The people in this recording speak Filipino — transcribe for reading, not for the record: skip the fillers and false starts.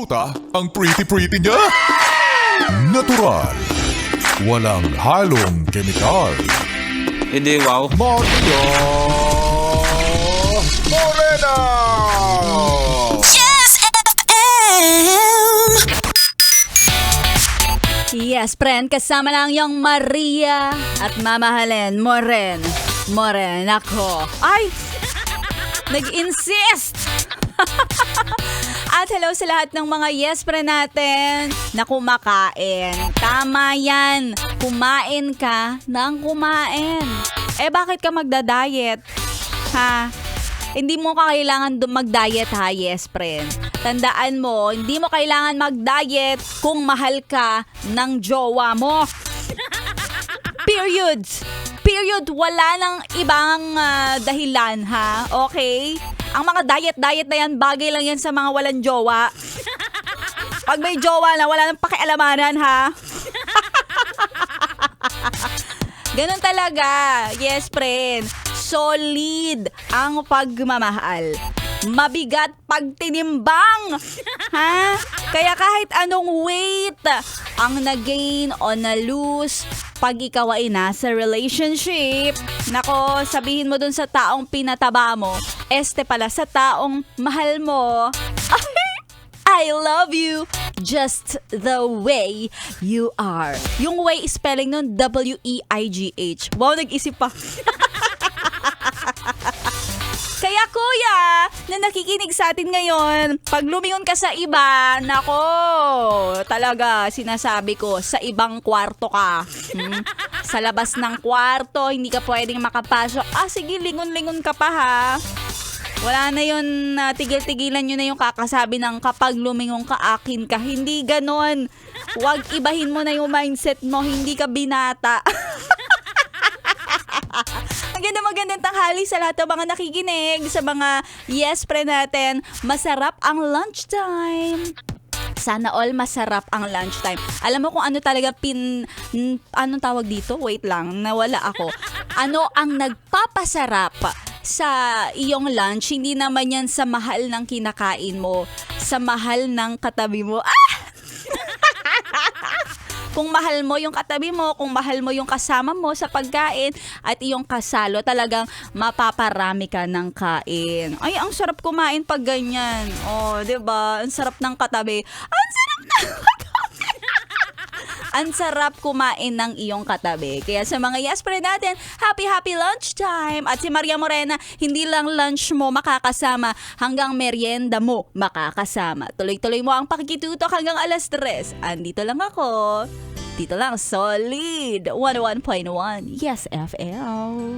Puta, ang pretty-pretty niya. Natural. Walang halong kemikal. Hindi, wow. Maria Morena! Yes, friend, kasama lang yung Maria at mamahalin Moren ako. Ay! Nag-insist! At hello sa lahat ng mga yes friend natin na kumakain. Tama yan. Kumain ka ng kumain. Eh bakit ka magda-diet? Ha? Hindi mo kailangan mag-diet ha, yes friend. Tandaan mo, hindi mo kailangan mag-diet kung mahal ka ng jowa mo. Period. Wala nang ibang dahilan ha, okay? Ang mga diet na yan, bagay lang yan sa mga walang jowa. Pag may jowa na, wala nang pakialamanan ha. Ganun talaga. Yes, friend. Solid ang pagmamahal. Mabigat pag tinimbang. Ha? Kaya kahit anong weight ang na-gain o na-lose pag ikaw ay nasa relationship, nako, sabihin mo dun sa taong pinataba mo, este pala sa taong mahal mo, I love you just the way you are. Yung way spelling nun, W-E-I-G-H. Wow, nag-isip pa. Kaya kuya, na nakikinig sa atin ngayon, pag lumingon ka sa iba, nako, talaga sinasabi ko, sa ibang kwarto ka. Sa labas ng kwarto, hindi ka pwedeng makapasok. Sige, lingon-lingon ka pa ha. Wala na yun, tigil-tigilan nyo na yung kakasabi ng kapag lumingon ka, akin ka. Hindi ganon. Huwag ibahin mo na yung mindset mo, hindi ka binata. Magandang tanghali sa lahat ng mga nakikinig, sa mga yes friend natin. Masarap ang lunchtime. Sana all masarap ang lunchtime. Alam mo kung ano talaga anong tawag dito? Wait lang, nawala ako. Ano ang nagpapasarap sa iyong lunch? Hindi naman yan sa mahal ng kinakain mo, sa mahal ng katabi mo. Kung mahal mo yung katabi mo, kung mahal mo yung kasama mo sa pagkain at iyong kasalo, talagang mapaparami ka ng kain. Ay, ang sarap kumain pag ganyan. Oh, 'di ba? Ang sarap ng katabi. Ang sarap ng katabi. Ang sarap kumain ng iyong katabi. Kaya sa mga yes friend natin, happy lunchtime. At si Maria Morena, hindi lang lunch mo makakasama, hanggang merienda mo makakasama. Tuloy-tuloy mo ang pakikitutok hanggang alas 3. Andito lang ako. Dito lang, solid. 101.1 Yes FM.